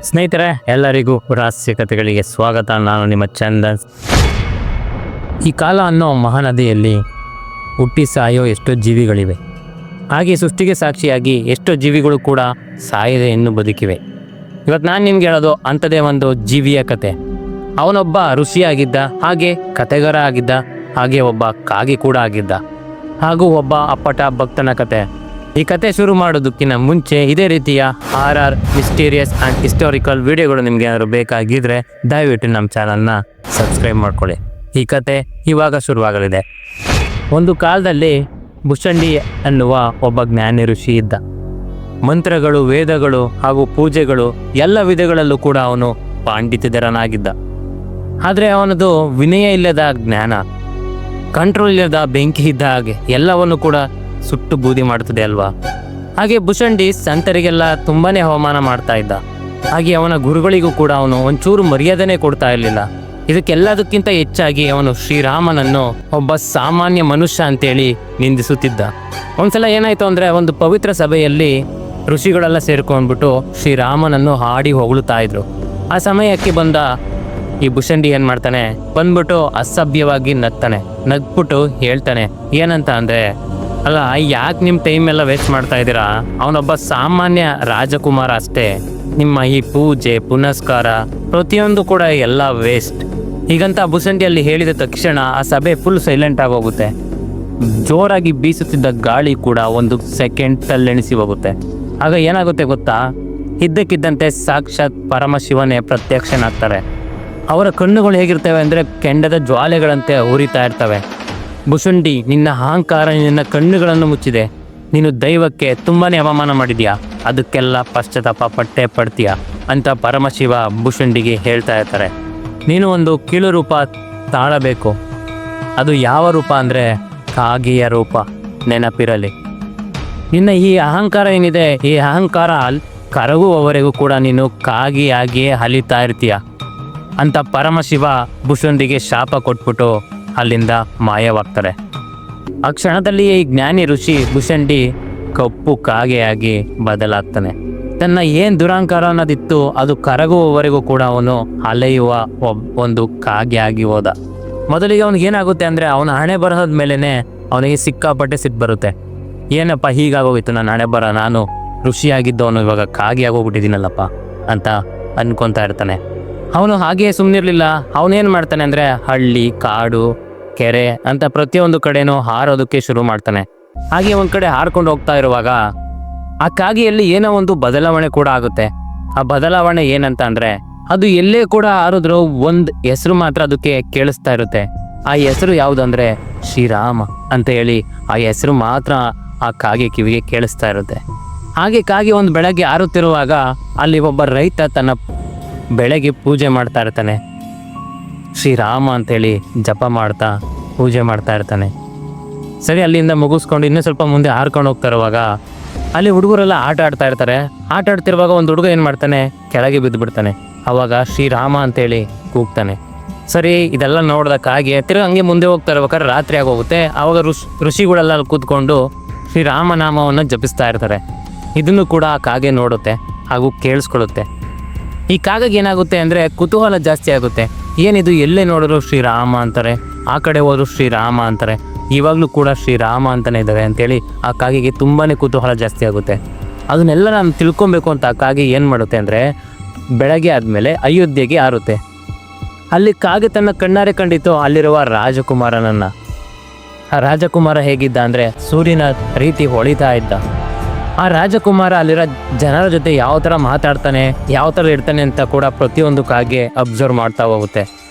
ಸ್ನೇಹಿತರೆ, ಎಲ್ಲರಿಗೂ ರಹಸ್ಯ ಕಥೆಗಳಿಗೆ ಸ್ವಾಗತ. ನಾನು ನಿಮ್ಮ ಚಂದನ್. ಈ ಕಾಲ ಅನ್ನೋ ಮಹಾನದಿಯಲ್ಲಿ ಹುಟ್ಟಿ ಸಾಯೋ ಎಷ್ಟೋ ಜೀವಿಗಳಿವೆ. ಹಾಗೆ ಸೃಷ್ಟಿಗೆ ಸಾಕ್ಷಿಯಾಗಿ ಎಷ್ಟೋ ಜೀವಿಗಳು ಕೂಡ ಸಾಯದೆ ಇನ್ನೂ ಬದುಕಿವೆ. ಇವತ್ತು ನಾನು ನಿಮ್ಗೆ ಹೇಳೋದು ಅಂಥದ್ದೇ ಒಂದು ಜೀವಿಯ ಕತೆ. ಅವನೊಬ್ಬ ಋಷಿಯಾಗಿದ್ದ, ಹಾಗೆ ಕತೆಗಾರ ಆಗಿದ್ದ, ಹಾಗೆ ಒಬ್ಬ ಕಾಗಿ ಕೂಡ ಆಗಿದ್ದ, ಹಾಗೂ ಒಬ್ಬ ಅಪ್ಪಟ ಭಕ್ತನ ಕತೆ. ಈ ಕತೆ ಶುರು ಮಾಡೋದಕ್ಕಿಂತ ಮುಂಚೆ ಇದೇ ರೀತಿಯ ಆರ್ ಮಿಸ್ಟೀರಿಯಸ್ ಆ್ಯಂಡ್ ಹಿಸ್ಟಾರಿಕಲ್ ವಿಡಿಯೋಗಳು ನಿಮಗೆ ಏನಾದ್ರು ಬೇಕಾಗಿದ್ದರೆ ದಯವಿಟ್ಟು ನಮ್ಮ ಚಾನಲ್ನ ಸಬ್ಸ್ಕ್ರೈಬ್ ಮಾಡ್ಕೊಳ್ಳಿ. ಈ ಕತೆ ಇವಾಗ ಶುರುವಾಗಲಿದೆ. ಒಂದು ಕಾಲದಲ್ಲಿ ಭುಷಂಡಿ ಅನ್ನುವ ಒಬ್ಬ ಜ್ಞಾನಿ ಋಷಿ ಇದ್ದ. ಮಂತ್ರಗಳು, ವೇದಗಳು ಹಾಗೂ ಪೂಜೆಗಳು ಎಲ್ಲ ವಿಧಗಳಲ್ಲೂ ಕೂಡ ಅವನು ಪಾಂಡಿತ್ಯಧರನಾಗಿದ್ದ. ಆದರೆ ಅವನದು ವಿನಯ ಇಲ್ಲದ ಜ್ಞಾನ, ಕಂಟ್ರೋಲ್ ಇಲ್ಲದ ಬೆಂಕಿ ಇದ್ದ ಹಾಗೆ ಎಲ್ಲವನ್ನು ಕೂಡ ಸುಟ್ಟು ಬೂದಿ ಮಾಡ್ತದೆ ಅಲ್ವಾ. ಹಾಗೆ ಭುಷಂಡಿ ಸಂತರಿಗೆಲ್ಲ ತುಂಬಾನೇ ಅವಮಾನ ಮಾಡ್ತಾ ಇದ್ದ. ಹಾಗೆ ಅವನ ಗುರುಗಳಿಗೂ ಕೂಡ ಅವನು ಒಂಚೂರು ಮರ್ಯಾದೆನೇ ಕೊಡ್ತಾ ಇರಲಿಲ್ಲ. ಇದಕ್ಕೆಲ್ಲದಕ್ಕಿಂತ ಹೆಚ್ಚಾಗಿ ಅವನು ಶ್ರೀರಾಮನನ್ನು ಒಬ್ಬ ಸಾಮಾನ್ಯ ಮನುಷ್ಯ ಅಂತೇಳಿ ನಿಂದಿಸುತ್ತಿದ್ದ. ಒಂದ್ಸಲ ಏನಾಯ್ತು ಅಂದರೆ, ಒಂದು ಪವಿತ್ರ ಸಭೆಯಲ್ಲಿ ಋಷಿಗಳೆಲ್ಲ ಸೇರ್ಕೊಂಡ್ಬಿಟ್ಟು ಶ್ರೀರಾಮನನ್ನು ಹಾಡಿ ಹೊಗಳುತ್ತಾ ಇದ್ರು. ಆ ಸಮಯಕ್ಕೆ ಬಂದ ಈ ಭುಷಂಡಿ ಏನು ಮಾಡ್ತಾನೆ, ಬಂದ್ಬಿಟ್ಟು ಅಸಭ್ಯವಾಗಿ ನಗ್ಬಿಟ್ಟು ಹೇಳ್ತಾನೆ. ಏನಂತ ಅಂದರೆ, ಅಲ್ಲ, ಯಾಕೆ ನಿಮ್ಮ ಟೈಮ್ ಎಲ್ಲ ವೇಸ್ಟ್ ಮಾಡ್ತಾ ಇದ್ದೀರಾ? ಅವನೊಬ್ಬ ಸಾಮಾನ್ಯ ರಾಜಕುಮಾರ ಅಷ್ಟೇ. ನಿಮ್ಮ ಈ ಪೂಜೆ ಪುನಸ್ಕಾರ ಪ್ರತಿಯೊಂದು ಕೂಡ ಎಲ್ಲ ವೇಸ್ಟ್. ಹೀಗಂತ ಭುಷಂಡಿಯಲ್ಲಿ ಹೇಳಿದ ತಕ್ಷಣ ಆ ಸಭೆ ಫುಲ್ ಸೈಲೆಂಟ್ ಆಗೋಗುತ್ತೆ. ಜೋರಾಗಿ ಬೀಸುತ್ತಿದ್ದ ಗಾಳಿ ಕೂಡ ಒಂದು ಸೆಕೆಂಡ್ ತಲ್ಲೆಣಿಸಿ ಹೋಗುತ್ತೆ. ಆಗ ಏನಾಗುತ್ತೆ ಗೊತ್ತಾ, ಇದ್ದಕ್ಕಿದ್ದಂತೆ ಸಾಕ್ಷಾತ್ ಪರಮಶಿವನೇ ಪ್ರತ್ಯಕ್ಷನಾಗ್ತಾರೆ. ಅವರ ಕಣ್ಣುಗಳು ಹೇಗಿರ್ತವೆ ಅಂದರೆ ಕೆಂಡದ ಜ್ವಾಲೆಗಳಂತೆ ಉರಿತಾ ಇರ್ತವೆ. ಭುಷಂಡಿ, ನಿನ್ನ ಅಹಂಕಾರ ನಿನ್ನ ಕಣ್ಣುಗಳನ್ನು ಮುಚ್ಚಿದೆ. ನೀನು ದೈವಕ್ಕೆ ತುಂಬಾನೇ ಅವಮಾನ ಮಾಡಿದ್ಯಾ, ಅದಕ್ಕೆಲ್ಲ ಪಶ್ಚಾತ್ತಾಪ ಪಟ್ಟೆ ಪಡ್ತೀಯ ಅಂತ ಪರಮಶಿವ ಭುಷಂಡಿಗೆ ಹೇಳ್ತಾ ಇರ್ತಾರೆ. ನೀನು ಒಂದು ಕೀಳು ರೂಪ ತಾಳಬೇಕು. ಅದು ಯಾವ ರೂಪ ಅಂದರೆ ಕಾಗಿಯ ರೂಪ, ನೆನಪಿರಲಿ. ನಿನ್ನ ಈ ಅಹಂಕಾರ ಏನಿದೆ, ಈ ಅಹಂಕಾರ ಕರಗುವವರೆಗೂ ಕೂಡ ನೀನು ಕಾಗಿಯಾಗಿಯೇ ಅಲಿತಾ ಇರ್ತೀಯ ಅಂತ ಪರಮಶಿವ ಭುಷಂಡಿಗೆ ಶಾಪ ಕೊಟ್ಬಿಟ್ಟು ಅಲ್ಲಿಂದ ಮಾಯವಾಗ್ತಾರೆ. ಆ ಕ್ಷಣದಲ್ಲಿ ಈ ಜ್ಞಾನಿ ಋಷಿ ಭುಷಂಡಿ ಕಪ್ಪು ಕಾಗೆಯಾಗಿ ಬದಲಾಗ್ತಾನೆ. ತನ್ನ ಏನು ದುರಹಂಕಾರ ಅನ್ನೋದಿತ್ತು ಅದು ಕರಗುವವರೆಗೂ ಕೂಡ ಅವನು ಅಲೆಯುವ ಒಂದು ಕಾಗೆ ಆಗಿ ಹೋದ. ಮೊದಲಿಗೆ ಅವನಿಗೆ ಏನಾಗುತ್ತೆ ಅಂದರೆ, ಅವನ ಹಣೆ ಬರಹದ ಮೇಲೇ ಅವನಿಗೆ ಸಿಕ್ಕಾಪಟ್ಟೆ ಸಿಟ್ಟು ಬರುತ್ತೆ. ಏನಪ್ಪ ಹೀಗಾಗೋಗಿತ್ತು ನನ್ನ ಹಣೆ ಬರ, ನಾನು ಋಷಿಯಾಗಿದ್ದವನು ಇವಾಗ ಕಾಗೆ ಆಗೋಗ್ಬಿಟ್ಟಿದ್ದೀನಲ್ಲಪ್ಪ ಅಂತ ಅನ್ಕೊತಾ ಇರ್ತಾನೆ. ಅವನು ಹಾಗೆಯೇ ಸುಮ್ಮನಿರಲಿಲ್ಲ. ಅವನೇನು ಮಾಡ್ತಾನೆ ಅಂದರೆ, ಹಳ್ಳಿ, ಕಾಡು, ಕೆರೆ ಅಂತ ಪ್ರತಿಯೊಂದು ಕಡೆನೂ ಹಾರೋದಕ್ಕೆ ಶುರು ಮಾಡ್ತಾನೆ. ಹಾಗೆ ಒಂದು ಕಡೆ ಹಾರ್ಕೊಂಡು ಹೋಗ್ತಾ ಇರುವಾಗ ಆ ಕಾಗೆಯಲ್ಲಿ ಏನೋ ಒಂದು ಬದಲಾವಣೆ ಕೂಡ ಆಗುತ್ತೆ. ಆ ಬದಲಾವಣೆ ಏನಂತ ಅಂದರೆ, ಅದು ಎಲ್ಲೇ ಕೂಡ ಹಾರಿದ್ರೂ ಒಂದು ಹೆಸರು ಮಾತ್ರ ಅದಕ್ಕೆ ಕೇಳಿಸ್ತಾ ಇರುತ್ತೆ. ಆ ಹೆಸರು ಯಾವುದಂದ್ರೆ ಶ್ರೀರಾಮ ಅಂತ ಹೇಳಿ ಆ ಹೆಸರು ಮಾತ್ರ ಆ ಕಾಗೆ ಕಿವಿಗೆ ಕೇಳಿಸ್ತಾ ಇರುತ್ತೆ. ಹಾಗೆ ಕಾಗೆ ಒಂದು ಬೆಳಗ್ಗೆ ಹಾರುತ್ತಿರುವಾಗ ಅಲ್ಲಿ ಒಬ್ಬ ರೈತ ತನ್ನ ಬೆಳಗ್ಗೆ ಪೂಜೆ ಮಾಡ್ತಾ ಇರ್ತಾನೆ. ಶ್ರೀರಾಮ ಅಂತೇಳಿ ಜಪ ಮಾಡ್ತಾ ಪೂಜೆ ಮಾಡ್ತಾ ಇರ್ತಾನೆ. ಸರಿ, ಅಲ್ಲಿಂದ ಮುಗಿಸ್ಕೊಂಡು ಇನ್ನೂ ಸ್ವಲ್ಪ ಮುಂದೆ ಹಾರ್ಕೊಂಡು ಹೋಗ್ತಾ ಇರುವಾಗ ಅಲ್ಲಿ ಹುಡುಗರೆಲ್ಲ ಆಟ ಆಡ್ತಾ ಇರ್ತಾರೆ. ಆಟ ಆಡ್ತಿರುವಾಗ ಒಂದು ಹುಡುಗ ಏನು ಮಾಡ್ತಾನೆ, ಕೆಳಗೆ ಬಿದ್ದು ಬಿಡ್ತಾನೆ. ಅವಾಗ ಶ್ರೀರಾಮ ಅಂತೇಳಿ ಕೂಗ್ತಾನೆ. ಸರಿ, ಇದೆಲ್ಲ ನೋಡ್ದಕ್ಕಾಗಿ ತಿರ್ಗಿ ಹಂಗೆ ಮುಂದೆ ಹೋಗ್ತಾ ಇರ್ಬೇಕಾದ್ರೆ ರಾತ್ರಿ ಆಗೋಗುತ್ತೆ. ಆವಾಗ ಋಷಿಗಳೆಲ್ಲ ಕೂತ್ಕೊಂಡು ಶ್ರೀರಾಮನಾಮವನ್ನು ಜಪಿಸ್ತಾ ಇರ್ತಾರೆ. ಇದನ್ನು ಕೂಡ ಆ ಕಾಗೆ ನೋಡುತ್ತೆ ಹಾಗೂ ಕೇಳಿಸ್ಕೊಳ್ಳುತ್ತೆ. ಈ ಕಾಗೆಗೆ ಏನಾಗುತ್ತೆ ಅಂದರೆ ಕುತೂಹಲ ಜಾಸ್ತಿ ಆಗುತ್ತೆ. ಏನಿದು, ಎಲ್ಲೇ ನೋಡಿದ್ರು ಶ್ರೀರಾಮ ಅಂತಾರೆ, ಆ ಕಡೆ ಹೋದ್ರು ಶ್ರೀರಾಮ ಅಂತಾರೆ, ಇವಾಗಲೂ ಕೂಡ ಶ್ರೀರಾಮ ಅಂತಲೇ ಇದ್ದಾರೆ ಅಂತೇಳಿ ಆ ಕಾಗೆಗೆ ತುಂಬಾ ಕುತೂಹಲ ಜಾಸ್ತಿ ಆಗುತ್ತೆ. ಅದನ್ನೆಲ್ಲ ನಾನು ತಿಳ್ಕೊಬೇಕು ಅಂತ ಆ ಕಾಗೆ ಏನು ಮಾಡುತ್ತೆ ಅಂದರೆ, ಬೆಳಗ್ಗೆ ಆದಮೇಲೆ ಅಯೋಧ್ಯೆಗೆ ಹಾರುತ್ತೆ. ಅಲ್ಲಿ ಕಾಗೆ ತನ್ನ ಕಣ್ಣಾರೆ ಕಂಡಿತು ಅಲ್ಲಿರುವ ರಾಜಕುಮಾರನನ್ನು. ಆ ರಾಜಕುಮಾರ ಹೇಗಿದ್ದ ಅಂದರೆ ಸೂರ್ಯನ ರೀತಿ ಹೊಳಿತಾ ಇದ್ದ. ಆ ರಾಜಕುಮಾರ ಅಲ್ಲಿರೋ ಜನರ ಜೊತೆ ಯಾವ ಥರ ಮಾತಾಡ್ತಾನೆ, ಯಾವ ಥರ ಇರ್ತಾನೆ ಅಂತ ಕೂಡ ಪ್ರತಿಯೊಂದು ಕಾಗೆ ಅಬ್ಸರ್ವ್ ಮಾಡ್ತಾ ಹೋಗುತ್ತೆ.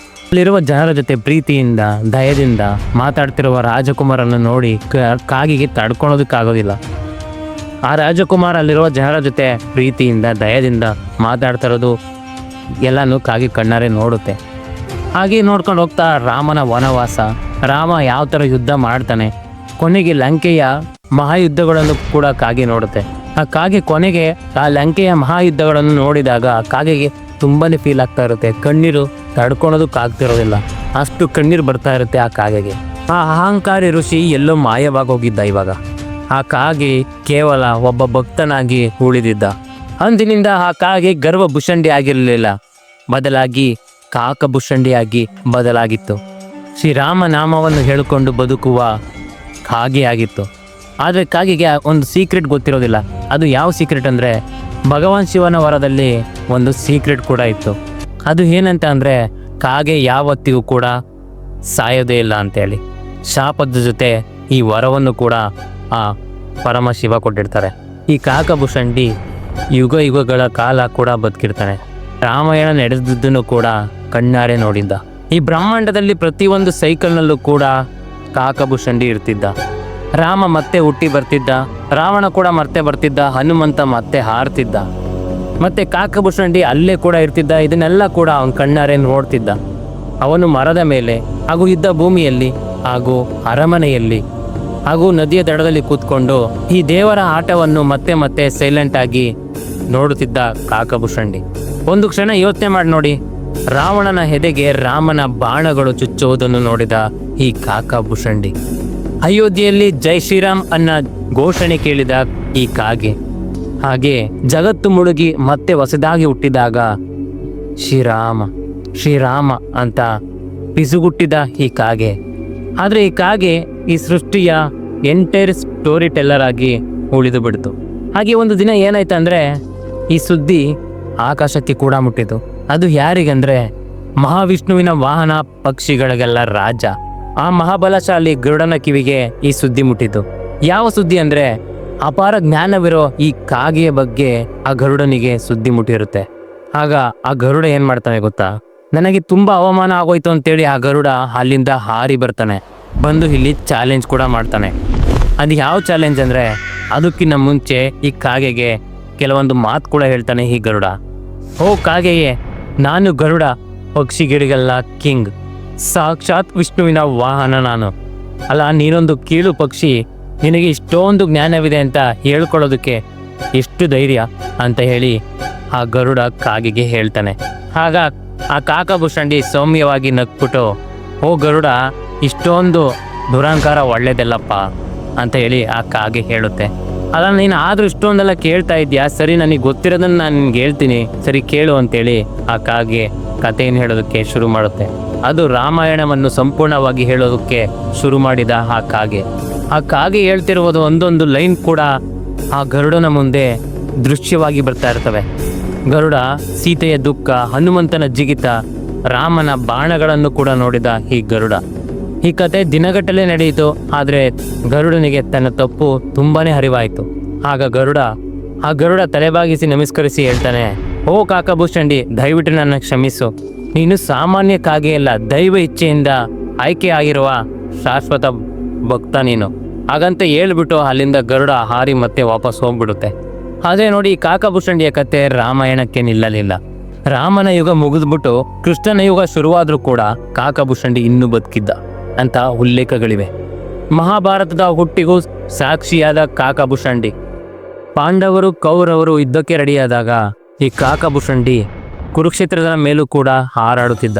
ಅಲ್ಲಿರುವ ಜನರ ಜೊತೆ ಪ್ರೀತಿಯಿಂದ ದಯದಿಂದ ಮಾತಾಡ್ತಿರುವ ರಾಜಕುಮಾರನ್ನು ನೋಡಿ ಕಾಗಿಗೆ ತಡ್ಕೊಳೋದಕ್ಕಾಗೋದಿಲ್ಲ. ಆ ರಾಜಕುಮಾರ ಅಲ್ಲಿರುವ ಜನರ ಜೊತೆ ಪ್ರೀತಿಯಿಂದ ದಯದಿಂದ ಮಾತಾಡ್ತಿರೋದು ಎಲ್ಲನೂ ಕಾಗಿ ಕಣ್ಣಾರೆ ನೋಡುತ್ತೆ. ಹಾಗೆ ನೋಡ್ಕೊಂಡು ಹೋಗ್ತಾ ರಾಮನ ವನವಾಸ, ರಾಮ ಯಾವ ಥರ ಯುದ್ಧ ಮಾಡ್ತಾನೆ, ಕೊನೆಗೆ ಲಂಕೆಯ ಮಹಾಯುದ್ಧಗಳನ್ನು ಕೂಡ ಕಾಗೆ ನೋಡುತ್ತೆ. ಆ ಕಾಗೆ ಕೊನೆಗೆ ಆ ಲಂಕೆಯ ಮಹಾಯುದ್ಧಗಳನ್ನು ನೋಡಿದಾಗ ಕಾಗೆಗೆ ತುಂಬಾ ಫೀಲ್ ಆಗ್ತಾ ಇರುತ್ತೆ. ಕಣ್ಣೀರು ತಡ್ಕೊಳೋದಕ್ಕಾಗ್ತಿರೋದಿಲ್ಲ, ಅಷ್ಟು ಕಣ್ಣೀರು ಬರ್ತಾ ಇರುತ್ತೆ ಆ ಕಾಗೆಗೆ. ಆ ಅಹಂಕಾರಿ ಋಷಿ ಎಲ್ಲೋ ಮಾಯವಾಗಿ ಹೋಗಿದ್ದ. ಇವಾಗ ಆ ಕಾಗೆ ಕೇವಲ ಒಬ್ಬ ಭಕ್ತನಾಗಿ ಉಳಿದಿದ್ದ. ಅಂದಿನಿಂದ ಆ ಕಾಗೆ ಗರ್ವಭೂಷಂಡಿ ಆಗಿರಲಿಲ್ಲ, ಬದಲಾಗಿ ಕಾಕಭೂಷಂಡಿಯಾಗಿ ಬದಲಾಗಿತ್ತು. ಶ್ರೀರಾಮ ನಾಮವನ್ನು ಹೇಳಿಕೊಂಡು ಬದುಕುವ ಕಾಗೆ ಆಗಿತ್ತು. ಆದರೆ ಕಾಗೆಗೆ ಒಂದು ಸೀಕ್ರೆಟ್ ಗೊತ್ತಿರೋದಿಲ್ಲ. ಅದು ಯಾವ ಸೀಕ್ರೆಟ್ ಅಂದರೆ, ಭಗವಾನ್ ಶಿವನ ವರದಲ್ಲಿ ಒಂದು ಸೀಕ್ರೆಟ್ ಕೂಡ ಇತ್ತು. ಅದು ಏನಂತ ಅಂದರೆ, ಕಾಗೆ ಯಾವತ್ತಿಗೂ ಕೂಡ ಸಾಯೋದೇ ಇಲ್ಲ ಅಂತೇಳಿ. ಶಾಪದ ಜೊತೆ ಈ ವರವನ್ನು ಕೂಡ ಆ ಪರಮಶಿವ ಕೊಟ್ಟಿರ್ತಾರೆ. ಈ ಕಾಕಭೂಷಂಡಿ ಯುಗ ಯುಗಗಳ ಕಾಲ ಕೂಡ ಬದುಕಿರ್ತಾನೆ. ರಾಮಾಯಣ ನಡೆದಿದ್ದನ್ನು ಕೂಡ ಕಣ್ಣಾರೆ ನೋಡಿದ್ದ. ಈ ಬ್ರಹ್ಮಾಂಡದಲ್ಲಿ ಪ್ರತಿಯೊಂದು ಸೈಕಲ್ನಲ್ಲೂ ಕೂಡ ಕಾಕಭೂಷಂಡಿ ಇರ್ತಿದ್ದ. ರಾಮ ಮತ್ತೆ ಹುಟ್ಟಿ ಬರ್ತಿದ್ದ, ರಾವಣ ಕೂಡ ಮತ್ತೆ ಬರ್ತಿದ್ದ, ಹನುಮಂತ ಮತ್ತೆ ಹಾರ್ತಿದ್ದ, ಮತ್ತೆ ಕಾಕಭೂಷಂಡಿ ಅಲ್ಲೇ ಕೂಡ ಇರ್ತಿದ್ದ. ಇದನ್ನೆಲ್ಲ ಕೂಡ ಅವನ ಕಣ್ಣಾರೆ ನೋಡ್ತಿದ್ದ. ಅವನು ಮರದ ಮೇಲೆ ಹಾಗೂ ಇದ್ದ ಭೂಮಿಯಲ್ಲಿ ಹಾಗೂ ಅರಮನೆಯಲ್ಲಿ ಹಾಗೂ ನದಿಯ ದಡದಲ್ಲಿ ಕೂತ್ಕೊಂಡು ಈ ದೇವರ ಆಟವನ್ನು ಮತ್ತೆ ಮತ್ತೆ ಸೈಲೆಂಟ್ ಆಗಿ ನೋಡುತ್ತಿದ್ದ ಕಾಕಭೂಷಂಡಿ. ಒಂದು ಕ್ಷಣ ಯೋಚನೆ ಮಾಡಿ ನೋಡಿ, ರಾವಣನ ಎದೆಗೆ ರಾಮನ ಬಾಣಗಳು ಚುಚ್ಚುವುದನ್ನು ನೋಡಿದ ಈ ಕಾಕಭೂಷಂಡಿ. ಅಯೋಧ್ಯೆಯಲ್ಲಿ ಜೈ ಶ್ರೀರಾಮ್ ಅನ್ನ ಘೋಷಣೆ ಕೇಳಿದ ಈ ಕಾಗೆ. ಹಾಗೆ ಜಗತ್ತು ಮುಳುಗಿ ಮತ್ತೆ ಹೊಸದಾಗಿ ಹುಟ್ಟಿದಾಗ ಶ್ರೀರಾಮ ಶ್ರೀರಾಮ ಅಂತ ಪಿಸುಗುಟ್ಟಿದ ಈ ಕಾಗೆ. ಆದರೆ ಈ ಕಾಗೆ ಈ ಸೃಷ್ಟಿಯ ಎಂಟೈರ್ ಸ್ಟೋರಿ ಟೆಲ್ಲರ್ ಆಗಿ ಉಳಿದು ಬಿಡ್ತು. ಹಾಗೆ ಒಂದು ದಿನ ಏನಾಯ್ತು ಅಂದರೆ, ಈ ಸುದ್ದಿ ಆಕಾಶಕ್ಕೆ ಕೂಡ ಮುಟ್ಟಿತು. ಅದು ಯಾರಿಗಂದ್ರೆ, ಮಹಾವಿಷ್ಣುವಿನ ವಾಹನ ಪಕ್ಷಿಗಳಿಗೆಲ್ಲ ರಾಜ, ಆ ಮಹಾಬಲಶಾಲಿ ಗರುಡನ ಕಿವಿಗೆ ಈ ಸುದ್ದಿ ಮುಟ್ಟಿತು. ಯಾವ ಸುದ್ದಿ ಅಂದರೆ, ಅಪಾರ ಜ್ಞಾನವಿರೋ ಈ ಕಾಗೆಯ ಬಗ್ಗೆ ಆ ಗರುಡನಿಗೆ ಸುದ್ದಿ ಮುಟ್ಟಿರುತ್ತೆ. ಆಗ ಆ ಗರುಡ ಏನು ಮಾಡ್ತಾನೆ ಗೊತ್ತಾ, ನನಗೆ ತುಂಬ ಅವಮಾನ ಆಗೋಯ್ತು ಅಂತೇಳಿ ಆ ಗರುಡ ಅಲ್ಲಿಂದ ಹಾರಿ ಬರ್ತಾನೆ. ಬಂದು ಇಲ್ಲಿ ಚಾಲೆಂಜ್ ಕೂಡ ಮಾಡ್ತಾನೆ. ಅದು ಯಾವ ಚಾಲೆಂಜ್ ಅಂದರೆ, ಅದಕ್ಕಿಂತ ಮುಂಚೆ ಈ ಕಾಗೆಗೆ ಕೆಲವೊಂದು ಮಾತು ಕೂಡ ಹೇಳ್ತಾನೆ ಈ ಗರುಡ. ಓ ಕಾಗೆಯೇ, ನಾನು ಗರುಡ, ಪಕ್ಷಿಗಳಿಗೆಲ್ಲ ಕಿಂಗ್, ಸಾಕ್ಷಾತ್ ವಿಷ್ಣುವಿನ ವಾಹನ ನಾನು. ಅಲ್ಲ, ನೀನೊಂದು ಕೀಳು ಪಕ್ಷಿ, ನಿನಗೆ ಇಷ್ಟೊಂದು ಜ್ಞಾನವಿದೆ ಅಂತ ಹೇಳ್ಕೊಳ್ಳೋದಕ್ಕೆ ಎಷ್ಟು ಧೈರ್ಯ ಅಂತ ಹೇಳಿ ಆ ಗರುಡ ಕಾಗೆಗೆ ಹೇಳ್ತಾನೆ. ಆಗ ಆ ಕಾಕಭೂಷಂಡಿ ಸೌಮ್ಯವಾಗಿ ನಕ್ಬಿಟ್ಟು, ಓ ಗರುಡ, ಇಷ್ಟೊಂದು ದುರಹಂಕಾರ ಒಳ್ಳೇದಲ್ಲಪ್ಪ ಅಂತ ಹೇಳಿ ಆ ಕಾಗೆ ಹೇಳುತ್ತೆ. ಅಲ್ಲ, ನೀನು ಆದರೂ ಇಷ್ಟೊಂದೆಲ್ಲ ಕೇಳ್ತಾ ಇದೆಯಾ, ಸರಿ ನನಗೆ ಗೊತ್ತಿರೋದನ್ನು ನಾನು ನಿನ್ಗೆ ಹೇಳ್ತೀನಿ, ಸರಿ ಕೇಳು ಅಂತೇಳಿ ಆ ಕಾಗೆ ಕಥೆಯನ್ನು ಹೇಳೋದಕ್ಕೆ ಶುರು ಮಾಡುತ್ತೆ. ಅದು ರಾಮಾಯಣವನ್ನು ಸಂಪೂರ್ಣವಾಗಿ ಹೇಳೋದಕ್ಕೆ ಶುರು ಮಾಡಿದ ಆ ಕಾಗೆ ಹೇಳ್ತಿರುವುದು ಒಂದೊಂದು ಲೈನ್ ಕೂಡ ಆ ಗರುಡನ ಮುಂದೆ ದೃಶ್ಯವಾಗಿ ಬರ್ತಾ ಇರ್ತವೆ. ಗರುಡ ಸೀತೆಯ ದುಃಖ, ಹನುಮಂತನ ಜಿಗಿತ, ರಾಮನ ಬಾಣಗಳನ್ನು ಕೂಡ ನೋಡಿದ ಈ ಗರುಡ. ಈ ಕತೆ ದಿನಗಟ್ಟಲೆ ನಡೆಯಿತು. ಆದರೆ ಗರುಡನಿಗೆ ತನ್ನ ತಪ್ಪು ತುಂಬಾನೇ ಅರಿವಾಯಿತು. ಆಗ ಆ ಗರುಡ ತಲೆಬಾಗಿಸಿ ನಮಸ್ಕರಿಸಿ ಹೇಳ್ತಾನೆ, ಓ ಕಾಕಭೂಷಂಡಿ, ದಯವಿಟ್ಟು ನನ್ನ ಕ್ಷಮಿಸು. ನೀನು ಸಾಮಾನ್ಯ ಕಾಗೆಯಲ್ಲ, ದೈವ ಇಚ್ಛೆಯಿಂದ ಆಯ್ಕೆ ಆಗಿರುವ ಶಾಶ್ವತ ಭಕ್ತ ನೀನು. ಹಾಗಂತ ಹೇಳ್ಬಿಟ್ಟು ಅಲ್ಲಿಂದ ಗರುಡ ಹಾರಿ ಮತ್ತೆ ವಾಪಸ್ ಹೋಗ್ಬಿಡುತ್ತೆ. ಆದರೆ ನೋಡಿ, ಕಾಕಭೂಷಂಡಿಯ ಕತೆ ರಾಮಾಯಣಕ್ಕೆ ನಿಲ್ಲಲಿಲ್ಲ. ರಾಮನ ಯುಗ ಮುಗಿದ್ಬಿಟ್ಟು ಕೃಷ್ಣನ ಯುಗ ಶುರುವಾದರೂ ಕೂಡ ಕಾಕಭೂಷಂಡಿ ಇನ್ನೂ ಬದುಕಿದ್ದ ಅಂತ ಉಲ್ಲೇಖಗಳಿವೆ. ಮಹಾಭಾರತದ ಹುಟ್ಟಿಗೂ ಸಾಕ್ಷಿಯಾದ ಕಾಕಭೂಷಂಡಿ. ಪಾಂಡವರು ಕೌರವರು ಯುದ್ಧಕ್ಕೆ ರೆಡಿಯಾದಾಗ ಈ ಕಾಕಭೂಷಂಡಿ ಕುರುಕ್ಷೇತ್ರದ ಮೇಲೂ ಕೂಡ ಹಾರಾಡುತ್ತಿದ್ದ.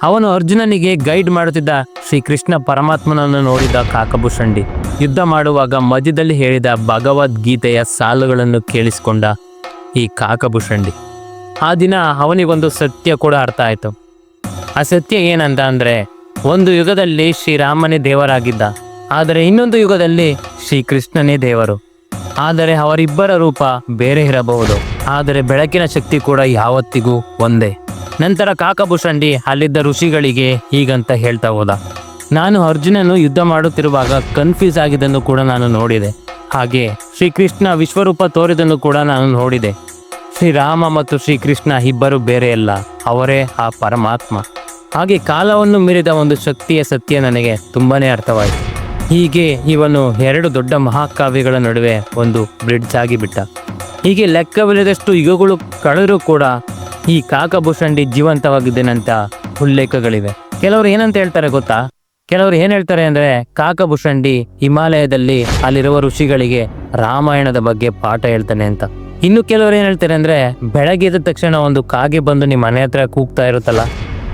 ಅವನು ಅರ್ಜುನನಿಗೆ ಗೈಡ್ ಮಾಡುತ್ತಿದ್ದ ಶ್ರೀಕೃಷ್ಣ ಪರಮಾತ್ಮನನ್ನು ನೋಡಿದ ಕಾಕಭೂಷಂಡಿ ಯುದ್ಧ ಮಾಡುವಾಗ ಮಧ್ಯದಲ್ಲಿ ಹೇಳಿದ ಭಗವದ್ಗೀತೆಯ ಸಾಲುಗಳನ್ನು ಕೇಳಿಸಿಕೊಂಡ ಈ ಕಾಕಭೂಷಂಡಿ. ಆ ದಿನ ಅವನಿಗೊಂದು ಸತ್ಯ ಕೂಡ ಅರ್ಥ ಆಯಿತು. ಆ ಸತ್ಯ ಏನಂತ ಅಂದರೆ, ಒಂದು ಯುಗದಲ್ಲಿ ಶ್ರೀರಾಮನೇ ದೇವರಾಗಿದ್ದ, ಆದರೆ ಇನ್ನೊಂದು ಯುಗದಲ್ಲಿ ಶ್ರೀಕೃಷ್ಣನೇ ದೇವರು. ಆದರೆ ಅವರಿಬ್ಬರ ರೂಪ ಬೇರೆ ಇರಬಹುದು, ಆದರೆ ಬೆಳಕಿನ ಶಕ್ತಿ ಕೂಡ ಯಾವತ್ತಿಗೂ ಒಂದೇ. ನಂತರ ಕಾಕಭೂಷಂಡಿ ಅಲ್ಲಿದ್ದ ಋಷಿಗಳಿಗೆ ಹೀಗಂತ ಹೇಳ್ತಾ ಹೋದ, ನಾನು ಅರ್ಜುನನು ಯುದ್ಧ ಮಾಡುತ್ತಿರುವಾಗ ಕನ್ಫ್ಯೂಸ್ ಆಗಿದ್ದನ್ನು ಕೂಡ ನಾನು ನೋಡಿದೆ. ಹಾಗೆ ಶ್ರೀಕೃಷ್ಣ ವಿಶ್ವರೂಪ ತೋರಿದನ್ನು ಕೂಡ ನಾನು ನೋಡಿದೆ. ಶ್ರೀರಾಮ ಮತ್ತು ಶ್ರೀಕೃಷ್ಣ ಇಬ್ಬರು ಬೇರೆಯಲ್ಲ, ಅವರೇ ಆ ಪರಮಾತ್ಮ. ಹಾಗೆ ಕಾಲವನ್ನು ಮೀರಿದ ಒಂದು ಶಕ್ತಿಯ ಸತ್ಯ ನನಗೆ ತುಂಬಾನೇ ಅರ್ಥವಾಯಿತು. ಹೀಗೆ ಇವನು ಎರಡು ದೊಡ್ಡ ಮಹಾಕಾವ್ಯಗಳ ನಡುವೆ ಒಂದು ಬ್ರಿಡ್ಜ್ ಆಗಿಬಿಟ್ಟ. ಹೀಗೆ ಲೆಕ್ಕವಿಲ್ಲದಷ್ಟು ಯುಗಗಳು ಕಳೆದರೂ ಕೂಡ ಈ ಕಾಕಭೂಷಂಡಿ ಜೀವಂತವಾಗಿದ್ದೇನಂತ ಉಲ್ಲೇಖಗಳಿವೆ. ಕೆಲವರು ಏನಂತ ಹೇಳ್ತಾರೆ ಗೊತ್ತಾ? ಕೆಲವರು ಏನು ಹೇಳ್ತಾರೆ ಅಂದರೆ, ಕಾಕಭೂಷಂಡಿ ಹಿಮಾಲಯದಲ್ಲಿ ಅಲ್ಲಿರುವ ಋಷಿಗಳಿಗೆ ರಾಮಾಯಣದ ಬಗ್ಗೆ ಪಾಠ ಹೇಳ್ತಾನೆ ಅಂತ. ಇನ್ನು ಕೆಲವರು ಏನು ಹೇಳ್ತಾರೆ ಅಂದರೆ, ಬೆಳಗ್ಗೆ ಎದ್ದ ತಕ್ಷಣ ಒಂದು ಕಾಗೆ ಬಂದು ನಿಮ್ಮ ಮನೆ ಹತ್ರ ಕೂಗ್ತಾ ಇರುತ್ತಲ್ಲ,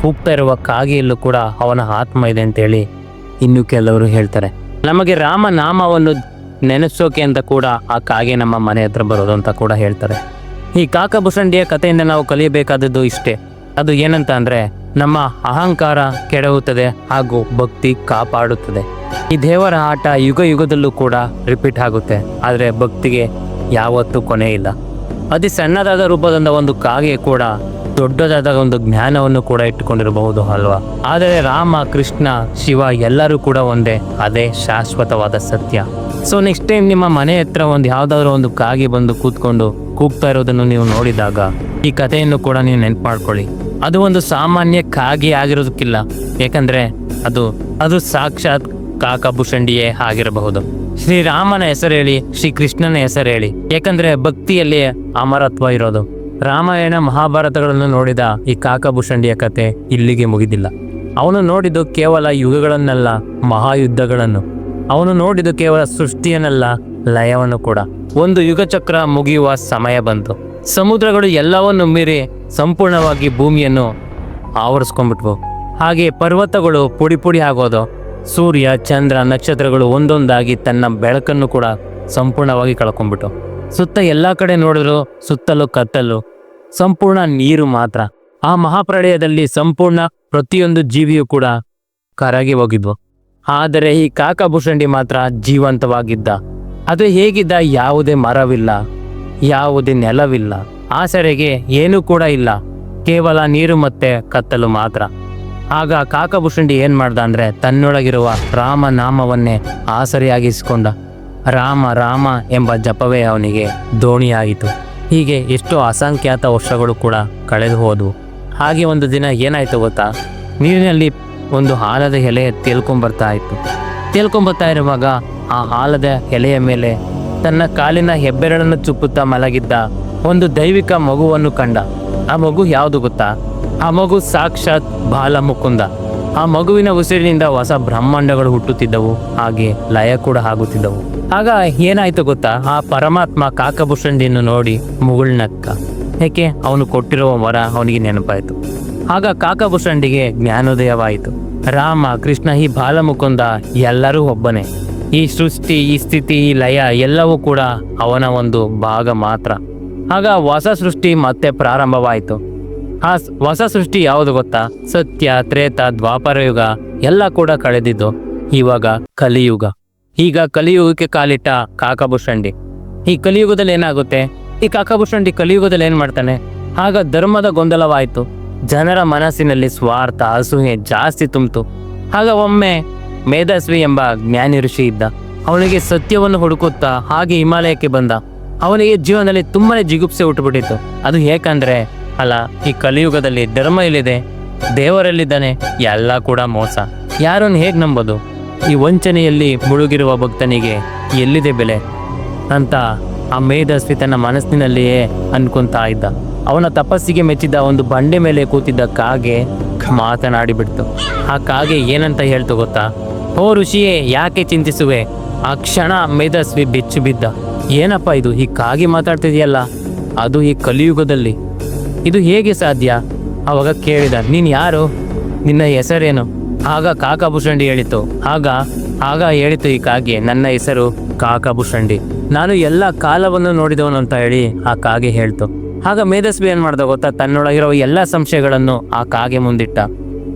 ಕೂಗ್ತಾ ಇರುವ ಕಾಗೆಯಲ್ಲೂ ಕೂಡ ಅವನ ಆತ್ಮ ಇದೆ ಅಂತೇಳಿ ಇನ್ನು ಕೆಲವರು ಹೇಳ್ತಾರೆ. ನಮಗೆ ರಾಮನಾಮವನ್ನು ನೆನೆಸೋಕೆ ಅಂತ ಕೂಡ ಆ ಕಾಗೆ ನಮ್ಮ ಮನೆ ಹತ್ರ ಬರೋದು ಅಂತ ಕೂಡ ಹೇಳ್ತಾರೆ. ಈ ಕಾಕಭೂಷಣಿಯ ಕಥೆಯಿಂದ ನಾವು ಕಲಿಯಬೇಕಾದದ್ದು ಇಷ್ಟೇ. ಅದು ಏನಂತ ಅಂದರೆ ನಮ್ಮ ಅಹಂಕಾರ ಕೆಡವುತ್ತದೆ ಹಾಗೂ ಭಕ್ತಿ ಕಾಪಾಡುತ್ತದೆ. ಈ ದೇವರ ಆಟ ಯುಗ ಯುಗದಲ್ಲೂ ಕೂಡ ರಿಪೀಟ್ ಆಗುತ್ತೆ, ಆದರೆ ಭಕ್ತಿಗೆ ಯಾವತ್ತೂ ಕೊನೆ ಇಲ್ಲ. ಅತಿ ಸಣ್ಣದಾದ ರೂಪದಿಂದ ಒಂದು ಕಾಗೆ ಕೂಡ ದೊಡ್ಡದಾದ ಒಂದು ಜ್ಞಾನವನ್ನು ಕೂಡ ಇಟ್ಟುಕೊಂಡಿರಬಹುದು ಅಲ್ವಾ? ಆದರೆ ರಾಮ, ಕೃಷ್ಣ, ಶಿವ ಎಲ್ಲರೂ ಕೂಡ ಒಂದೇ. ಅದೇ ಶಾಶ್ವತವಾದ ಸತ್ಯ. ಸೊ ನೆಕ್ಸ್ಟ್ ಟೈಮ್ ನಿಮ್ಮ ಮನೆ ಹತ್ರ ಯಾವುದಾದ್ರೂ ಒಂದು ಕಾಗೆ ಬಂದು ಕೂತ್ಕೊಂಡು ಕೂಗ್ತಾ ಇರೋದನ್ನು ನೀವು ನೋಡಿದಾಗ ಈ ಕಥೆಯನ್ನು ಕೂಡ ನೀವು ನೆನ್ಪು ಮಾಡ್ಕೊಳ್ಳಿ. ಅದು ಒಂದು ಸಾಮಾನ್ಯ ಕಾಗೆ ಆಗಿರೋದಕ್ಕಿಲ್ಲ, ಯಾಕಂದ್ರೆ ಅದು ಸಾಕ್ಷಾತ್ ಕಾಕಭೂಷಣಿಯೇ ಆಗಿರಬಹುದು. ಶ್ರೀರಾಮನ ಹೆಸರು ಹೇಳಿ, ಶ್ರೀ ಕೃಷ್ಣನ ಹೆಸರು ಹೇಳಿ, ಯಾಕಂದ್ರೆ ಭಕ್ತಿಯಲ್ಲಿ ಅಮರತ್ವ ಇರೋದು. ರಾಮಾಯಣ ಮಹಾಭಾರತಗಳನ್ನು ನೋಡಿದ ಈ ಕಾಕಭೂಷಣಿಯ ಕತೆ ಇಲ್ಲಿಗೆ ಮುಗಿದಿಲ್ಲ. ಅವನು ನೋಡಿದ್ದು ಕೇವಲ ಯುಗಗಳನ್ನೆಲ್ಲ, ಮಹಾಯುದ್ಧಗಳನ್ನು. ಅವನು ನೋಡಿದ್ದು ಕೇವಲ ಸೃಷ್ಟಿಯನ್ನೆಲ್ಲ, ಲಯವನ್ನು ಕೂಡ. ಒಂದು ಯುಗ ಚಕ್ರ ಮುಗಿಯುವ ಸಮಯ ಬಂತು. ಸಮುದ್ರಗಳು ಎಲ್ಲವನ್ನು ಮೀರಿ ಸಂಪೂರ್ಣವಾಗಿ ಭೂಮಿಯನ್ನು ಆವರಿಸ್ಕೊಂಡ್ಬಿಟ್ವು. ಹಾಗೆ ಪರ್ವತಗಳು ಪುಡಿ ಪುಡಿ ಆಗೋದು. ಸೂರ್ಯ, ಚಂದ್ರ, ನಕ್ಷತ್ರಗಳು ಒಂದೊಂದಾಗಿ ತನ್ನ ಬೆಳಕನ್ನು ಕೂಡ ಸಂಪೂರ್ಣವಾಗಿ ಕಳ್ಕೊಂಡ್ಬಿಟ್ಟು. ಸುತ್ತ ಎಲ್ಲ ಕಡೆ ನೋಡಿದ್ರು ಸುತ್ತಲೂ ಕತ್ತಲು, ಸಂಪೂರ್ಣ ನೀರು ಮಾತ್ರ. ಆ ಮಹಾಪ್ರಳಯದಲ್ಲಿ ಸಂಪೂರ್ಣ ಪ್ರತಿಯೊಂದು ಜೀವಿಯೂ ಕೂಡ ಕರಗಿ ಹೋಗಿದ್ವು. ಆದರೆ ಈ ಕಾಕಭೂಷಣಿ ಮಾತ್ರ ಜೀವಂತವಾಗಿದ್ದ. ಅದು ಹೇಗಿದ್ದ? ಯಾವುದೇ ಮರವಿಲ್ಲ, ಯಾವುದೇ ನೆಲವಿಲ್ಲ, ಆಸರೆಗೆ ಏನೂ ಕೂಡ ಇಲ್ಲ, ಕೇವಲ ನೀರು ಮತ್ತೆ ಕತ್ತಲು ಮಾತ್ರ. ಆಗ ಕಾಕಭೂಷಣಿ ಏನ್ ಮಾಡ್ದ ಅಂದ್ರೆ ತನ್ನೊಳಗಿರುವ ರಾಮನಾಮವನ್ನೇ ಆಸರೆಯಾಗಿಸಿಕೊಂಡ. ರಾಮ ರಾಮ ಎಂಬ ಜಪವೇ ಅವನಿಗೆ ದೋಣಿಯಾಯಿತು. ಹೀಗೆ ಎಷ್ಟೋ ಅಸಂಖ್ಯಾತ ವರ್ಷಗಳು ಕೂಡ ಕಳೆದು ಹೋದವು. ಹಾಗೆ ಒಂದು ದಿನ ಏನಾಯ್ತು ಗೊತ್ತಾ? ನೀರಿನಲ್ಲಿ ಒಂದು ಆಲದ ಎಲೆ ತೇಲ್ಕೊಂಬರ್ತಾ ಇರುವಾಗ ಆ ಆಲದ ಎಲೆಯ ಮೇಲೆ ತನ್ನ ಕಾಲಿನ ಹೆಬ್ಬೆರಳನ್ನು ಚುಪ್ಪುತ್ತಾ ಮಲಗಿದ್ದ ಒಂದು ದೈವಿಕ ಮಗುವನ್ನು ಕಂಡ. ಆ ಮಗು ಯಾವುದು ಗೊತ್ತಾ? ಆ ಮಗು ಸಾಕ್ಷಾತ್ ಬಾಲಮುಕುಂದ. ಆ ಮಗುವಿನ ಉಸಿರಿನಿಂದ ಹೊಸ ಬ್ರಹ್ಮಾಂಡಗಳು ಹುಟ್ಟುತ್ತಿದ್ದವು, ಹಾಗೆ ಲಯ ಕೂಡ ಆಗುತ್ತಿದ್ದವು. ಆಗ ಏನಾಯ್ತು ಗೊತ್ತಾ? ಆ ಪರಮಾತ್ಮ ಕಾಕಭೂಷಣಿಯನ್ನು ನೋಡಿ ಮುಗುಳ್ನಕ್ಕ. ಯಾಕೆ? ಅವನು ಕೊಟ್ಟಿರುವ ವರ ಅವನಿಗೆ ನೆನಪಾಯಿತು. ಆಗ ಕಾಕಭೂಷಣಿಗೆ ಜ್ಞಾನೋದಯವಾಯಿತು. ರಾಮ, ಕೃಷ್ಣ, ಈ ಬಾಲಮುಕುಂದ ಎಲ್ಲರೂ ಒಬ್ಬನೇ. ಈ ಸೃಷ್ಟಿ, ಈ ಸ್ಥಿತಿ, ಈ ಲಯ ಎಲ್ಲವೂ ಕೂಡ ಅವನ ಒಂದು ಭಾಗ ಮಾತ್ರ. ಆಗ ಹೊಸ ಸೃಷ್ಟಿ ಮತ್ತೆ ಪ್ರಾರಂಭವಾಯಿತು. ಆ ಹೊಸ ಸೃಷ್ಟಿ ಯಾವುದು ಗೊತ್ತಾ? ಸತ್ಯ, ತ್ರೇತ, ದ್ವಾಪರ ಯುಗ ಎಲ್ಲ ಕೂಡ ಕಳೆದಿದ್ದು. ಇವಾಗ ಕಲಿಯುಗ. ಈಗ ಕಲಿಯುಗಕ್ಕೆ ಕಾಲಿಟ್ಟ ಕಾಕಭೂಷಣಿ. ಈ ಕಲಿಯುಗದಲ್ಲಿ ಏನಾಗುತ್ತೆ? ಈ ಕಾಕಭೂಷಣಿ ಕಲಿಯುಗದಲ್ಲಿ ಏನ್ ಮಾಡ್ತಾನೆ? ಆಗ ಧರ್ಮದ ಗೊಂದಲವಾಯಿತು. ಜನರ ಮನಸ್ಸಿನಲ್ಲಿ ಸ್ವಾರ್ಥ, ಅಸೂಯೆ ಜಾಸ್ತಿ ತುಂಬಿತು. ಆಗ ಒಮ್ಮೆ ಮೇಧಸ್ವಿ ಎಂಬ ಜ್ಞಾನಿ ಋಷಿ ಇದ್ದ. ಅವನಿಗೆ ಸತ್ಯವನ್ನು ಹುಡುಕುತ್ತಾ ಹಾಗೆ ಹಿಮಾಲಯಕ್ಕೆ ಬಂದ. ಅವನಿಗೆ ಜೀವನದಲ್ಲಿ ತುಂಬಾನೇ ಜಿಗುಪ್ಸೆ ಹುಟ್ಟುಬಿಟ್ಟಿತ್ತು. ಅದು ಏಕಂದ್ರೆ ಅಲ್ಲ, ಈ ಕಲಿಯುಗದಲ್ಲಿ ಧರ್ಮ ಎಲ್ಲಿದೆ? ದೇವರಲ್ಲಿದ್ದಾನೆ? ಎಲ್ಲ ಕೂಡ ಮೋಸ. ಯಾರನ್ನು ಹೇಗೆ ನಂಬೋದು? ಈ ವಂಚನೆಯಲ್ಲಿ ಮುಳುಗಿರುವ ಭಕ್ತನಿಗೆ ಎಲ್ಲಿದೆ ಬೆಲೆ ಅಂತ ಆ ಮೇಧಸ್ವಿ ತನ್ನ ಮನಸ್ಸಿನಲ್ಲಿಯೇ ಅನ್ಕೊಂತಾ ಇದ್ದ. ಅವನ ತಪಸ್ಸಿಗೆ ಮೆಚ್ಚಿದ ಒಂದು ಬಂಡೆ ಮೇಲೆ ಕೂತಿದ್ದ ಕಾಗೆ ಮಾತನಾಡಿಬಿಡ್ತು. ಆ ಕಾಗೆ ಏನಂತ ಹೇಳ್ತು ಗೊತ್ತಾ? ಓ ಋಷಿಯೇ, ಯಾಕೆ ಚಿಂತಿಸುವೆ? ಆ ಕ್ಷಣ ಮೇಧಸ್ವಿ ಬೆಚ್ಚು ಬಿದ್ದ. ಏನಪ್ಪ ಇದು? ಈ ಕಾಗೆ ಮಾತಾಡ್ತಿದೆಯಲ್ಲ, ಅದು ಈ ಕಲಿಯುಗದಲ್ಲಿ, ಇದು ಹೇಗೆ ಸಾಧ್ಯ? ಅವಾಗ ಕೇಳಿದ, ನೀನು ಯಾರು? ನಿನ್ನ ಹೆಸರೇನು? ಆಗ ಕಾಕಭೂಷಣಿ ಹೇಳಿತು. ಆಗ ಹೇಳಿತು ಈ ಕಾಗೆ, ನನ್ನ ಹೆಸರು ಕಾಕಭೂಷಣಿ, ನಾನು ಎಲ್ಲ ಕಾಲವನ್ನು ನೋಡಿದವನು ಅಂತ ಹೇಳಿ ಆ ಕಾಗೆ ಹೇಳ್ತು. ಆಗ ಮೇಧಸ್ವಿ ಏನ್ ಮಾಡ್ದ ಗೊತ್ತಾ? ತನ್ನೊಳಗಿರುವ ಎಲ್ಲ ಸಂಶಯಗಳನ್ನು ಆ ಕಾಗೆ ಮುಂದಿಟ್ಟ.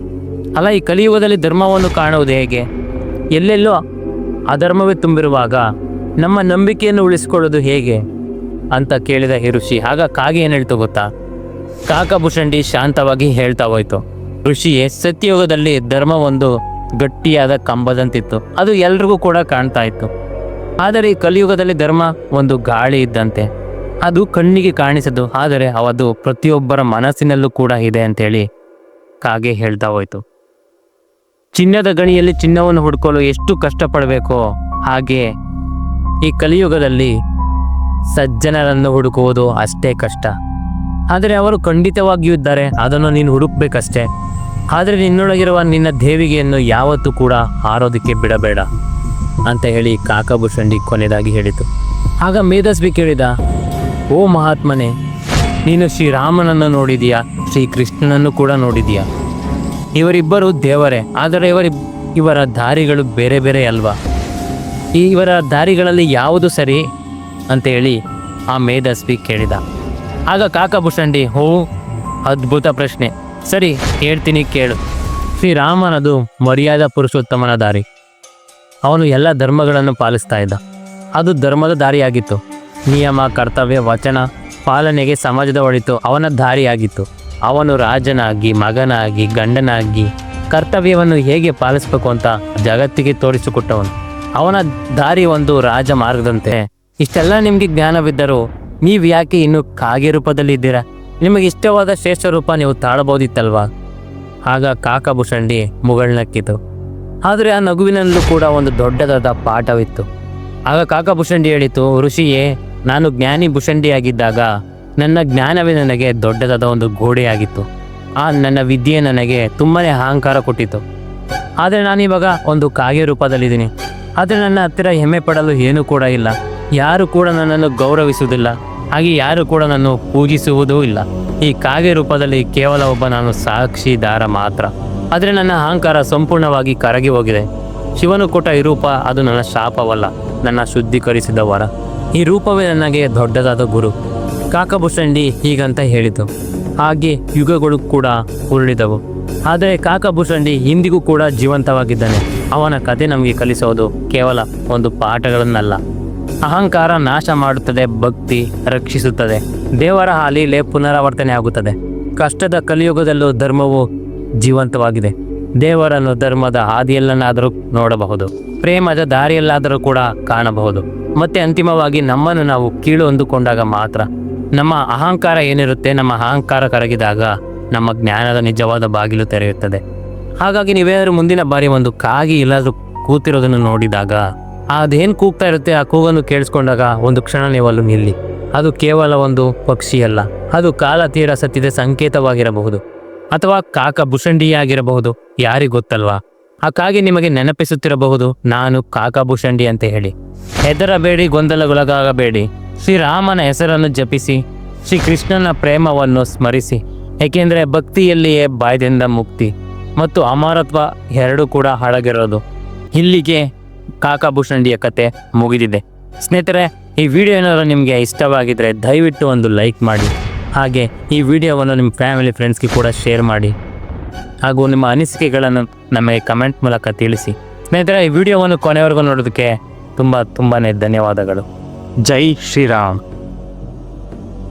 ಅಲ್ಲ, ಈ ಕಲಿಯುಗದಲ್ಲಿ ಧರ್ಮವನ್ನು ಕಾಣುವುದು ಹೇಗೆ? ಎಲ್ಲೆಲ್ಲೋ ಅಧರ್ಮವೇ ತುಂಬಿರುವಾಗ ನಮ್ಮ ನಂಬಿಕೆಯನ್ನು ಉಳಿಸಿಕೊಳ್ಳೋದು ಹೇಗೆ ಅಂತ ಕೇಳಿದ ಈ ಋಷಿ. ಆಗ ಕಾಗೆ ಏನು ಹೇಳ್ತು ಗೊತ್ತಾ? ಕಾಕಭೂಷಣಿ ಶಾಂತವಾಗಿ ಹೇಳ್ತಾ ಹೋಯ್ತು, ಋಷಿಯೇ, ಸತ್ಯಯುಗದಲ್ಲಿ ಧರ್ಮ ಒಂದು ಗಟ್ಟಿಯಾದ ಕಂಬದಂತಿತ್ತು. ಅದು ಎಲ್ರಿಗೂ ಕೂಡ ಕಾಣ್ತಾ ಇತ್ತು. ಆದರೆ ಈ ಕಲಿಯುಗದಲ್ಲಿ ಧರ್ಮ ಒಂದು ಗಾಳಿ ಇದ್ದಂತೆ. ಅದು ಕಣ್ಣಿಗೆ ಕಾಣಿಸದು, ಆದರೆ ಅದು ಪ್ರತಿಯೊಬ್ಬರ ಮನಸ್ಸಿನಲ್ಲೂ ಕೂಡ ಇದೆ ಅಂತೇಳಿ ಕಾಗೆ ಹೇಳ್ತಾ ಹೋಯ್ತು. ಚಿನ್ನದ ಗಣಿಯಲ್ಲಿ ಚಿನ್ನವನ್ನು ಹುಡುಕಲು ಎಷ್ಟು ಕಷ್ಟಪಡಬೇಕೋ ಹಾಗೆ ಈ ಕಲಿಯುಗದಲ್ಲಿ ಸಜ್ಜನರನ್ನು ಹುಡುಕುವುದು ಅಷ್ಟೇ ಕಷ್ಟ. ಆದರೆ ಅವರು ಖಂಡಿತವಾಗಿಯೂ ಇದ್ದಾರೆ, ಅದನ್ನು ನೀನು ಹುಡುಕ್ಬೇಕಷ್ಟೇ. ಆದರೆ ನಿನ್ನೊಳಗಿರುವ ನಿನ್ನ ದೇವಿಗೆಯನ್ನು ಯಾವತ್ತೂ ಕೂಡ ಹಾರೋದಕ್ಕೆ ಬಿಡಬೇಡ ಅಂತ ಹೇಳಿ ಕಾಕಭೂಷಣಿ ಕೊನೆಯದಾಗಿ ಹೇಳಿತು. ಆಗ ಮೇಧಸ್ವಿ ಕೇಳಿದ, ಓ ಮಹಾತ್ಮನೇ, ನೀನು ಶ್ರೀರಾಮನನ್ನು ನೋಡಿದೀಯಾ? ಶ್ರೀಕೃಷ್ಣನನ್ನು ಕೂಡ ನೋಡಿದೀಯಾ? ಇವರಿಬ್ಬರು ದೇವರೇ, ಆದರೆ ಇವರ ದಾರಿಗಳು ಬೇರೆ ಬೇರೆ ಅಲ್ವಾ? ಇವರ ದಾರಿಗಳಲ್ಲಿ ಯಾವುದು ಸರಿ ಅಂತ ಹೇಳಿ ಆ ಮೇಧಸ್ವಿ ಕೇಳಿದ. ಆಗ ಕಾಕಭೂಷಣಿ, ಓ ಅದ್ಭುತ ಪ್ರಶ್ನೆ, ಸರಿ ಹೇಳ್ತೀನಿ ಕೇಳು. ಶ್ರೀರಾಮನದು ಮರ್ಯಾದಾ ಪುರುಷೋತ್ತಮನ ದಾರಿ. ಅವನು ಎಲ್ಲ ಧರ್ಮಗಳನ್ನು ಪಾಲಿಸ್ತಾ ಇದ್ದ. ಅದು ಧರ್ಮದ ದಾರಿಯಾಗಿತ್ತು. ನಿಯಮ, ಕರ್ತವ್ಯ, ವಚನ ಪಾಲನೆಗೆ ಸಮಾಜದ ಒಳಿತು ಅವನ ದಾರಿಯಾಗಿತ್ತು. ಅವನು ರಾಜನಾಗಿ, ಮಗನಾಗಿ, ಗಂಡನಾಗಿ ಕರ್ತವ್ಯವನ್ನು ಹೇಗೆ ಪಾಲಿಸಬೇಕು ಅಂತ ಜಗತ್ತಿಗೆ ತೋರಿಸಿಕೊಟ್ಟವನು. ಅವನ ದಾರಿ ಒಂದು ರಾಜ ಮಾರ್ಗದಂತೆ. ಇಷ್ಟೆಲ್ಲ ನಿಮಗೆ ಜ್ಞಾನವಿದ್ದರೂ ನೀವು ಯಾಕೆ ಇನ್ನೂ ಕಾಗೆ ರೂಪದಲ್ಲಿ ಇದ್ದೀರಾ? ನಿಮಗೆ ಇಷ್ಟವಾದ ಶ್ರೇಷ್ಠ ರೂಪ ನೀವು ತಾಳಬಹುದಿತ್ತಲ್ವಾ? ಆಗ ಕಾಕಭೂಷಣಿ ಮುಗುಳ್ನಕ್ಕಿತು. ಆದರೆ ಆ ನಗುವಿನಲ್ಲೂ ಕೂಡ ಒಂದು ದೊಡ್ಡದಾದ ಪಾಠವಿತ್ತು. ಆಗ ಕಾಕಭೂಷಣಿ ಹೇಳಿತು, ಋಷಿಯೇ, ನಾನು ಜ್ಞಾನಿ ಭೂಷಣಿಯಾಗಿದ್ದಾಗ ನನ್ನ ಜ್ಞಾನವೇ ನನಗೆ ದೊಡ್ಡದಾದ ಒಂದು ಗೋಡೆಯಾಗಿತ್ತು. ಆ ನನ್ನ ವಿದ್ಯೆ ನನಗೆ ತುಂಬಾ ಅಹಂಕಾರ ಕೊಟ್ಟಿತ್ತು. ಆದರೆ ನಾನಿವಾಗ ಒಂದು ಕಾಗೆ ರೂಪದಲ್ಲಿದ್ದೀನಿ. ಆದರೆ ನನ್ನ ಹತ್ತಿರ ಹೆಮ್ಮೆ ಪಡಲು ಏನೂ ಕೂಡ ಇಲ್ಲ. ಯಾರು ಕೂಡ ನನ್ನನ್ನು ಗೌರವಿಸುವುದಿಲ್ಲ, ಹಾಗೆ ಯಾರು ಕೂಡ ನನ್ನನ್ನು ಪೂಜಿಸುವುದೂ ಇಲ್ಲ. ಈ ಕಾಗೆ ರೂಪದಲ್ಲಿ ಕೇವಲ ಒಬ್ಬ ನಾನು ಸಾಕ್ಷಿದಾರ ಮಾತ್ರ. ಆದರೆ ನನ್ನ ಅಹಂಕಾರ ಸಂಪೂರ್ಣವಾಗಿ ಕರಗಿ ಹೋಗಿದೆ. ಶಿವನು ಕೊಟ್ಟ ಈ ರೂಪ ಅದು ನನ್ನ ಶಾಪವಲ್ಲ, ನನ್ನ ಶುದ್ಧೀಕರಿಸಿದ ವರ. ಈ ರೂಪವೇ ನನಗೆ ದೊಡ್ಡದಾದ ಗುರು. ಕಾಕಭೂಷಣಿ ಹೀಗಂತ ಹೇಳಿತು. ಹಾಗೆ ಯುಗಗಳು ಕೂಡ ಉರುಳಿದವು. ಆದರೆ ಕಾಕಭೂಷಣಿ ಇಂದಿಗೂ ಕೂಡ ಜೀವಂತವಾಗಿದ್ದಾನೆ. ಅವನ ಕತೆ ನಮಗೆ ಕಲಿಸೋದು ಕೇವಲ ಒಂದು ಪಾಠಗಳನ್ನಲ್ಲ. ಅಹಂಕಾರ ನಾಶ ಮಾಡುತ್ತದೆ, ಭಕ್ತಿ ರಕ್ಷಿಸುತ್ತದೆ. ದೇವರ ಲೀಲೆ ಪುನರಾವರ್ತನೆ ಆಗುತ್ತದೆ. ಕಷ್ಟದ ಕಲಿಯುಗದಲ್ಲೂ ಧರ್ಮವು ಜೀವಂತವಾಗಿದೆ. ದೇವರನ್ನು ಧರ್ಮದ ಹಾದಿಯಲ್ಲನ್ನಾದರೂ ನೋಡಬಹುದು, ಪ್ರೇಮದ ದಾರಿಯಲ್ಲಾದರೂ ಕೂಡ ಕಾಣಬಹುದು. ಮತ್ತೆ ಅಂತಿಮವಾಗಿ ನಮ್ಮನ್ನು ನಾವು ಕೀಳು ಹೊಂದಿಕೊಂಡಾಗ ಮಾತ್ರ ನಮ್ಮ ಅಹಂಕಾರ ಏನಿರುತ್ತೆ, ನಮ್ಮ ಅಹಂಕಾರ ಕರಗಿದಾಗ ನಮ್ಮ ಜ್ಞಾನದ ನಿಜವಾದ ಬಾಗಿಲು ತೆರೆಯುತ್ತದೆ. ಹಾಗಾಗಿ ನೀವೇನಾದರೂ ಮುಂದಿನ ಬಾರಿ ಒಂದು ಕಾಗಿ ಎಲ್ಲಾದರೂ ಕೂತಿರೋದನ್ನು ನೋಡಿದಾಗ, ಅದೇನು ಕೂಗ್ತಾ ಇರುತ್ತೆ ಆ ಕೂಗನ್ನು ಕೇಳಿಸ್ಕೊಂಡಾಗ ಒಂದು ಕ್ಷಣ ನೀವು ಅಲ್ಲಿ ನಿಲ್ಲಿ. ಅದು ಕೇವಲ ಒಂದು ಪಕ್ಷಿಯಲ್ಲ, ಅದು ಕಾಲ ತೀರ ಸತ್ಯದ ಸಂಕೇತವಾಗಿರಬಹುದು, ಅಥವಾ ಕಾಕಭೂಷಣಿಯಾಗಿರಬಹುದು. ಯಾರಿಗೆ ಗೊತ್ತಲ್ವಾ? ಆ ಕಾಗೆ ನಿಮಗೆ ನೆನಪಿಸುತ್ತಿರಬಹುದು, ನಾನು ಕಾಕಭೂಷಣಿ ಅಂತ ಹೇಳಿ. ಹೆದರಬೇಡಿ, ಗೊಂದಲಗೊಳಗಾಗಬೇಡಿ. ಶ್ರೀರಾಮನ ಹೆಸರನ್ನು ಜಪಿಸಿ, ಶ್ರೀಕೃಷ್ಣನ ಪ್ರೇಮವನ್ನು ಸ್ಮರಿಸಿ. ಏಕೆಂದರೆ ಭಕ್ತಿಯಲ್ಲಿಯೇ ಬಾಯ್ದಿಂದ ಮುಕ್ತಿ ಮತ್ತು ಅಮರತ್ವ ಎರಡೂ ಕೂಡ ಅಡಗಿರೋದು. ಇಲ್ಲಿಗೆ ಕಾಕಭೂಷಣಿಯ ಕತೆ ಮುಗಿದಿದೆ. ಸ್ನೇಹಿತರೆ, ಈ ವಿಡಿಯೋ ಏನಾದರೂ ನಿಮಗೆ ಇಷ್ಟವಾಗಿದ್ದರೆ ದಯವಿಟ್ಟು ಒಂದು ಲೈಕ್ ಮಾಡಿ. ಹಾಗೆ ಈ ವಿಡಿಯೋವನ್ನು ನಿಮ್ಮ ಫ್ಯಾಮಿಲಿ ಫ್ರೆಂಡ್ಸ್ಗೆ ಕೂಡ ಶೇರ್ ಮಾಡಿ. ಹಾಗೂ ನಿಮ್ಮ ಅನಿಸಿಕೆಗಳನ್ನು ನಮಗೆ ಕಮೆಂಟ್ ಮೂಲಕ ತಿಳಿಸಿ. ಸ್ನೇಹಿತರೆ, ಈ ವಿಡಿಯೋವನ್ನು ಕೊನೆವರೆಗೂ ನೋಡೋದಕ್ಕೆ ತುಂಬಾ ಧನ್ಯವಾದಗಳು. ಜೈ ಶ್ರೀರಾಮ್.